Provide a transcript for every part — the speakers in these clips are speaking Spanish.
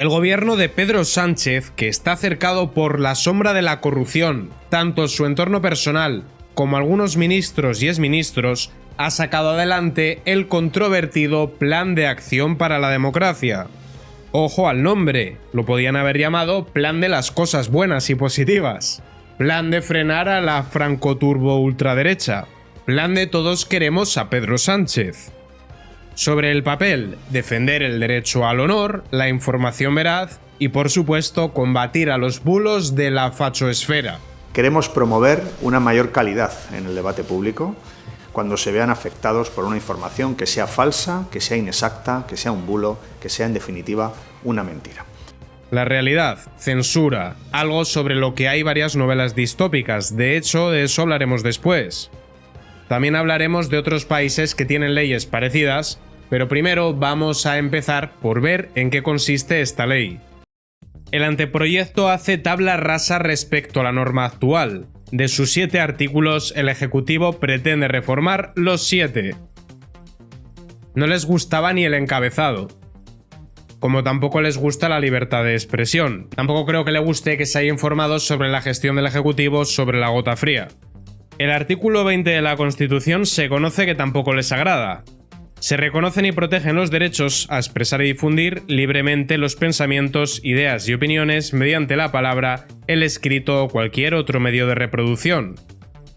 El gobierno de Pedro Sánchez, que está cercado por la sombra de la corrupción, tanto su entorno personal como algunos ministros y exministros, ha sacado adelante el controvertido Plan de Acción para la Democracia. Ojo al nombre, lo podían haber llamado Plan de las cosas buenas y positivas. Plan de frenar a la francoturbo ultraderecha. Plan de todos queremos a Pedro Sánchez. Sobre el papel, defender el derecho al honor, la información veraz y, por supuesto, combatir a los bulos de la fachoesfera. Queremos promover una mayor calidad en el debate público cuando se vean afectados por una información que sea falsa, que sea inexacta, que sea un bulo, que sea en definitiva una mentira. La realidad, censura, algo sobre lo que hay varias novelas distópicas, de hecho de eso hablaremos después. También hablaremos de otros países que tienen leyes parecidas, pero primero vamos a empezar por ver en qué consiste esta ley. El anteproyecto hace tabla rasa respecto a la norma actual. De sus 7 artículos, el Ejecutivo pretende reformar los 7. No les gustaba ni el encabezado. Como tampoco les gusta la libertad de expresión. Tampoco creo que le guste que se haya informado sobre la gestión del Ejecutivo sobre la gota fría. El artículo 20 de la Constitución se conoce que tampoco les agrada. Se reconocen y protegen los derechos a expresar y difundir libremente los pensamientos, ideas y opiniones mediante la palabra, el escrito o cualquier otro medio de reproducción.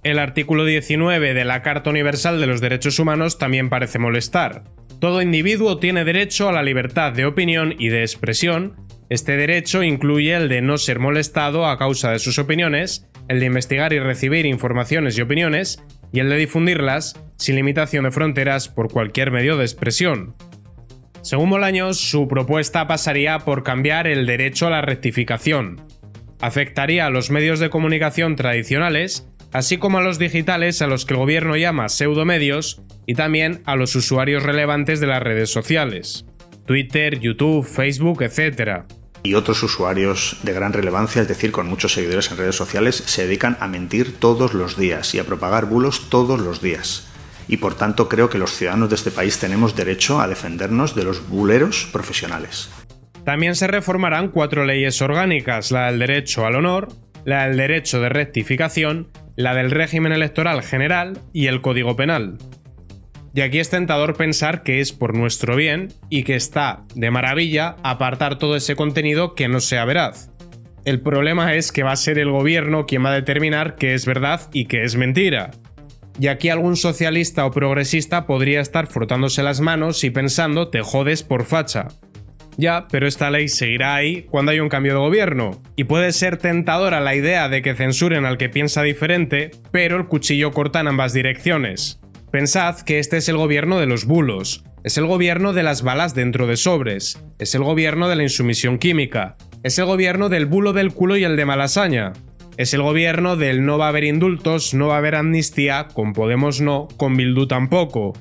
El artículo 19 de la Carta Universal de los Derechos Humanos también parece molestar. Todo individuo tiene derecho a la libertad de opinión y de expresión. Este derecho incluye el de no ser molestado a causa de sus opiniones, el de investigar y recibir informaciones y opiniones, y el de difundirlas, sin limitación de fronteras, por cualquier medio de expresión. Según Bolaños, su propuesta pasaría por cambiar el derecho a la rectificación. Afectaría a los medios de comunicación tradicionales, así como a los digitales a los que el gobierno llama pseudomedios, y también a los usuarios relevantes de las redes sociales. Twitter, YouTube, Facebook, etc. Y otros usuarios de gran relevancia, es decir, con muchos seguidores en redes sociales, se dedican a mentir todos los días y a propagar bulos todos los días. Y por tanto creo que los ciudadanos de este país tenemos derecho a defendernos de los buleros profesionales. También se reformarán 4 leyes orgánicas, la del derecho al honor, la del derecho de rectificación, la del régimen electoral general y el Código Penal. Y aquí es tentador pensar que es por nuestro bien y que está de maravilla apartar todo ese contenido que no sea veraz. El problema es que va a ser el gobierno quien va a determinar qué es verdad y qué es mentira. Y aquí algún socialista o progresista podría estar frotándose las manos y pensando te jodes por facha. Ya, pero esta ley seguirá ahí cuando haya un cambio de gobierno. Y puede ser tentadora la idea de que censuren al que piensa diferente, pero el cuchillo corta en ambas direcciones. Pensad que este es el gobierno de los bulos, es el gobierno de las balas dentro de sobres, es el gobierno de la insumisión química, es el gobierno del bulo del culo y el de Malasaña, es el gobierno del no va a haber indultos, no va a haber amnistía, con Podemos no, con Bildu tampoco.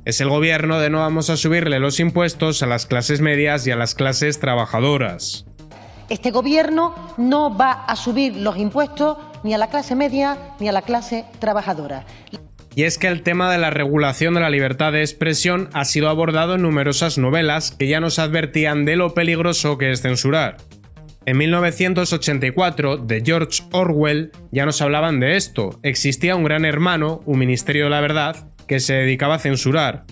Es el gobierno de no vamos a subirle los impuestos a las clases medias y a las clases trabajadoras. Este gobierno no va a subir los impuestos ni a la clase media ni a la clase trabajadora. Y es que el tema de la regulación de la libertad de expresión ha sido abordado en numerosas novelas que ya nos advertían de lo peligroso que es censurar. En 1984, de George Orwell, ya nos hablaban de esto. Existía un gran hermano, un ministerio de la verdad, que se dedicaba a censurar.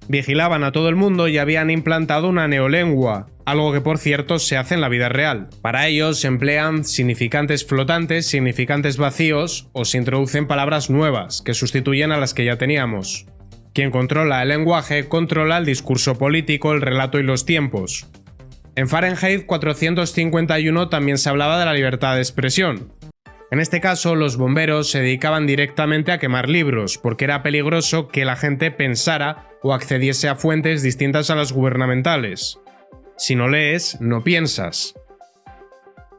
Vigilaban a todo el mundo y habían implantado una neolengua, algo que por cierto se hace en la vida real. Para ello se emplean significantes flotantes, significantes vacíos o se introducen palabras nuevas que sustituyen a las que ya teníamos. Quien controla el lenguaje controla el discurso político, el relato y los tiempos. En Fahrenheit 451 también se hablaba de la libertad de expresión. En este caso, los bomberos se dedicaban directamente a quemar libros, porque era peligroso que la gente pensara o accediese a fuentes distintas a las gubernamentales. Si no lees, no piensas.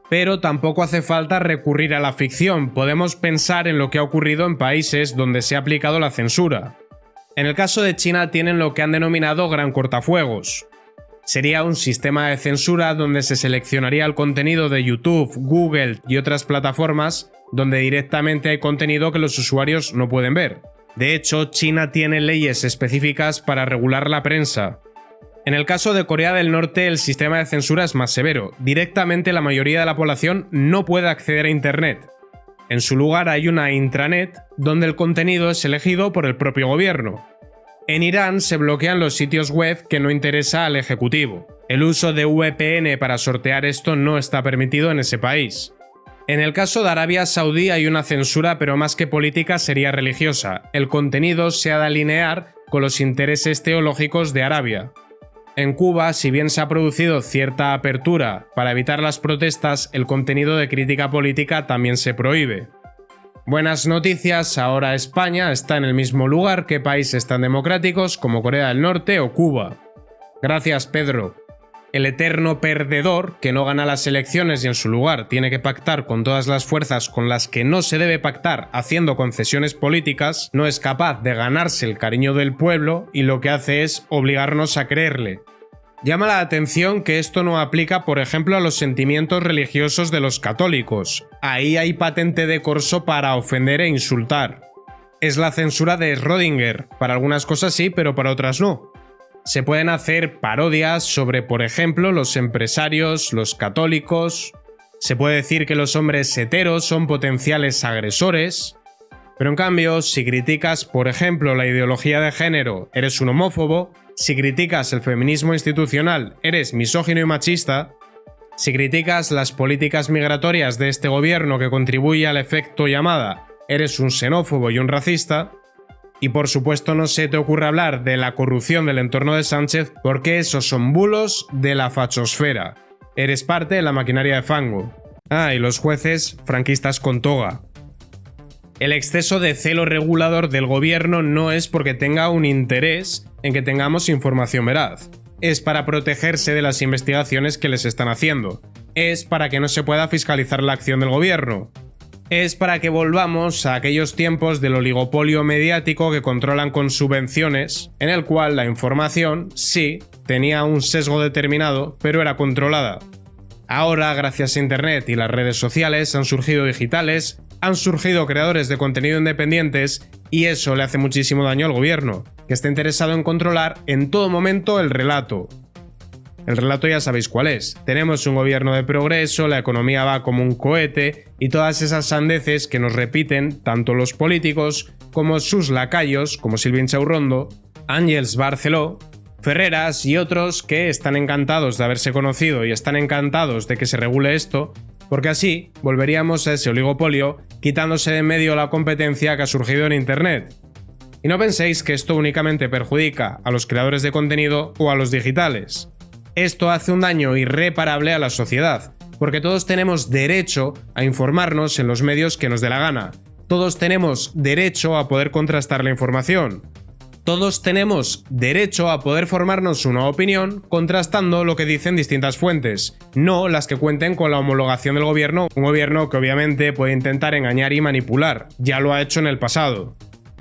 Pero tampoco hace falta recurrir a la ficción, podemos pensar en lo que ha ocurrido en países donde se ha aplicado la censura. En el caso de China tienen lo que han denominado Gran Cortafuegos. Sería un sistema de censura donde se seleccionaría el contenido de YouTube, Google y otras plataformas donde directamente hay contenido que los usuarios no pueden ver. De hecho, China tiene leyes específicas para regular la prensa. En el caso de Corea del Norte, el sistema de censura es más severo. Directamente la mayoría de la población no puede acceder a Internet. En su lugar hay una intranet donde el contenido es elegido por el propio gobierno. En Irán se bloquean los sitios web que no interesa al ejecutivo. El uso de VPN para sortear esto no está permitido en ese país. En el caso de Arabia Saudí hay una censura, pero más que política sería religiosa. El contenido se ha de alinear con los intereses teológicos de Arabia. En Cuba, si bien se ha producido cierta apertura para evitar las protestas, el contenido de crítica política también se prohíbe. Buenas noticias, ahora España está en el mismo lugar que países tan democráticos como Corea del Norte o Cuba. Gracias, Pedro. El eterno perdedor, que no gana las elecciones y en su lugar tiene que pactar con todas las fuerzas con las que no se debe pactar haciendo concesiones políticas, no es capaz de ganarse el cariño del pueblo y lo que hace es obligarnos a creerle. Llama la atención que esto no aplica, por ejemplo, a los sentimientos religiosos de los católicos. Ahí hay patente de corso para ofender e insultar. Es la censura de Schrödinger. Para algunas cosas sí, pero para otras no. Se pueden hacer parodias sobre, por ejemplo, los empresarios, los católicos. Se puede decir que los hombres heteros son potenciales agresores. Pero en cambio, si criticas, por ejemplo, la ideología de género, eres un homófobo. Si criticas el feminismo institucional, eres misógino y machista. Si criticas las políticas migratorias de este gobierno que contribuye al efecto llamada, eres un xenófobo y un racista. Y por supuesto no se te ocurre hablar de la corrupción del entorno de Sánchez porque esos son bulos de la fachosfera. Eres parte de la maquinaria de fango. Y los jueces franquistas con toga. El exceso de celo regulador del gobierno no es porque tenga un interés en que tengamos información veraz. Es para protegerse de las investigaciones que les están haciendo. Es para que no se pueda fiscalizar la acción del gobierno. Es para que volvamos a aquellos tiempos del oligopolio mediático que controlan con subvenciones, en el cual la información, sí, tenía un sesgo determinado, pero era controlada. Ahora, gracias a Internet y las redes sociales, han surgido digitales, han surgido creadores de contenido independientes y eso le hace muchísimo daño al gobierno, que está interesado en controlar en todo momento el relato. El relato ya sabéis cuál es. Tenemos un gobierno de progreso, la economía va como un cohete y todas esas sandeces que nos repiten tanto los políticos como sus lacayos, como Silvín Chaurrondo, Ángels Barceló, Ferreras y otros que están encantados de haberse conocido y están encantados de que se regule esto, porque así volveríamos a ese oligopolio quitándose de en medio la competencia que ha surgido en Internet. Y no penséis que esto únicamente perjudica a los creadores de contenido o a los digitales. Esto hace un daño irreparable a la sociedad, porque todos tenemos derecho a informarnos en los medios que nos dé la gana. Todos tenemos derecho a poder contrastar la información. Todos tenemos derecho a poder formarnos una opinión contrastando lo que dicen distintas fuentes, no las que cuenten con la homologación del gobierno, un gobierno que obviamente puede intentar engañar y manipular, ya lo ha hecho en el pasado.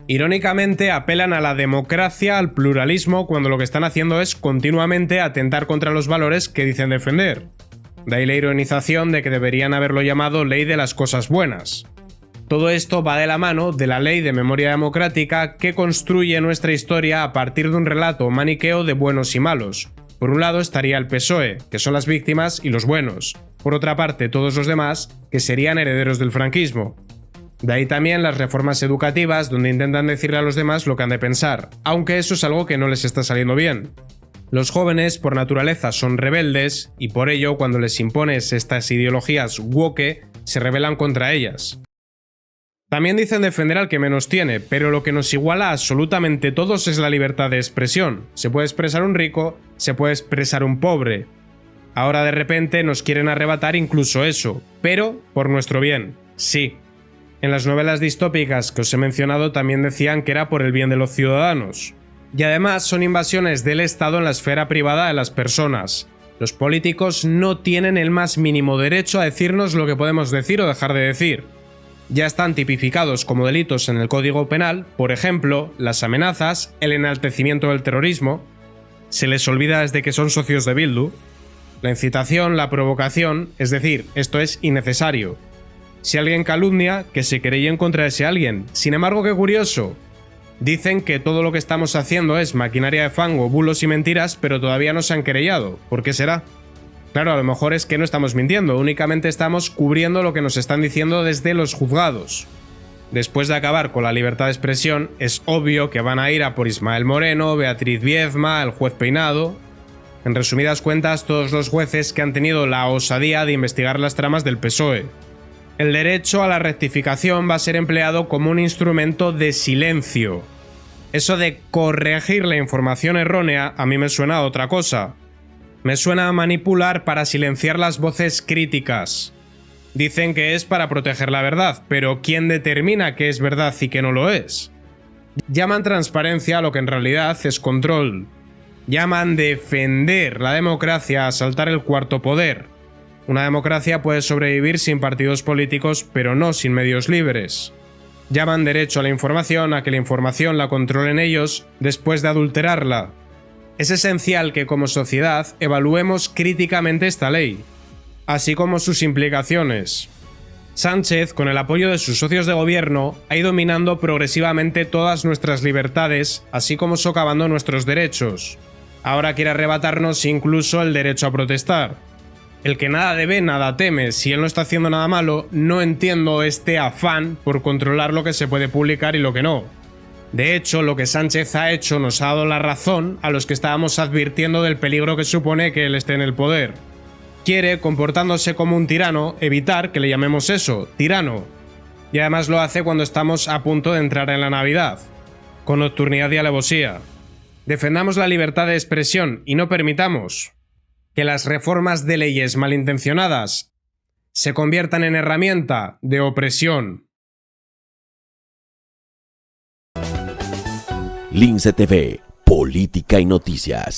Irónicamente, apelan a la democracia, al pluralismo, cuando lo que están haciendo es continuamente atentar contra los valores que dicen defender. De ahí la ironización de que deberían haberlo llamado ley de las cosas buenas. Todo esto va de la mano de la ley de memoria democrática que construye nuestra historia a partir de un relato maniqueo de buenos y malos. Por un lado estaría el PSOE, que son las víctimas y los buenos. Por otra parte, todos los demás, que serían herederos del franquismo. De ahí también las reformas educativas, donde intentan decirle a los demás lo que han de pensar, aunque eso es algo que no les está saliendo bien. Los jóvenes, por naturaleza, son rebeldes, y por ello, cuando les impones estas ideologías woke, se rebelan contra ellas. También dicen defender al que menos tiene, pero lo que nos iguala a absolutamente todos es la libertad de expresión. Se puede expresar un rico, se puede expresar un pobre. Ahora de repente nos quieren arrebatar incluso eso, pero por nuestro bien, sí. En las novelas distópicas que os he mencionado también decían que era por el bien de los ciudadanos. Y además son invasiones del Estado en la esfera privada de las personas. Los políticos no tienen el más mínimo derecho a decirnos lo que podemos decir o dejar de decir. Ya están tipificados como delitos en el Código Penal, por ejemplo, las amenazas, el enaltecimiento del terrorismo, se les olvida desde que son socios de Bildu, la incitación, la provocación, es decir, esto es innecesario. Si alguien calumnia, que se querelle en contra de ese alguien. Sin embargo, qué curioso. Dicen que todo lo que estamos haciendo es maquinaria de fango, bulos y mentiras, pero todavía no se han querellado. ¿Por qué será? Claro, a lo mejor es que no estamos mintiendo, únicamente estamos cubriendo lo que nos están diciendo desde los juzgados. Después de acabar con la libertad de expresión, es obvio que van a ir a por Ismael Moreno, Beatriz Viezma, el juez Peinado. En resumidas cuentas, todos los jueces que han tenido la osadía de investigar las tramas del PSOE. El derecho a la rectificación va a ser empleado como un instrumento de silencio. Eso de corregir la información errónea a mí me suena a otra cosa. Me suena a manipular para silenciar las voces críticas. Dicen que es para proteger la verdad, pero ¿quién determina qué es verdad y qué no lo es? Llaman transparencia a lo que en realidad es control. Llaman defender la democracia a asaltar el cuarto poder. Una democracia puede sobrevivir sin partidos políticos, pero no sin medios libres. Llaman derecho a la información a que la información la controlen ellos después de adulterarla. Es esencial que como sociedad evaluemos críticamente esta ley, así como sus implicaciones. Sánchez, con el apoyo de sus socios de gobierno, ha ido minando progresivamente todas nuestras libertades, así como socavando nuestros derechos. Ahora quiere arrebatarnos incluso el derecho a protestar. El que nada debe, nada teme. Si él no está haciendo nada malo, no entiendo este afán por controlar lo que se puede publicar y lo que no. De hecho, lo que Sánchez ha hecho nos ha dado la razón a los que estábamos advirtiendo del peligro que supone que él esté en el poder. Quiere, comportándose como un tirano, evitar que le llamemos eso, tirano. Y además lo hace cuando estamos a punto de entrar en la Navidad, con nocturnidad y alevosía. Defendamos la libertad de expresión y no permitamos que las reformas de leyes malintencionadas se conviertan en herramienta de opresión. Lince TV, Política y Noticias.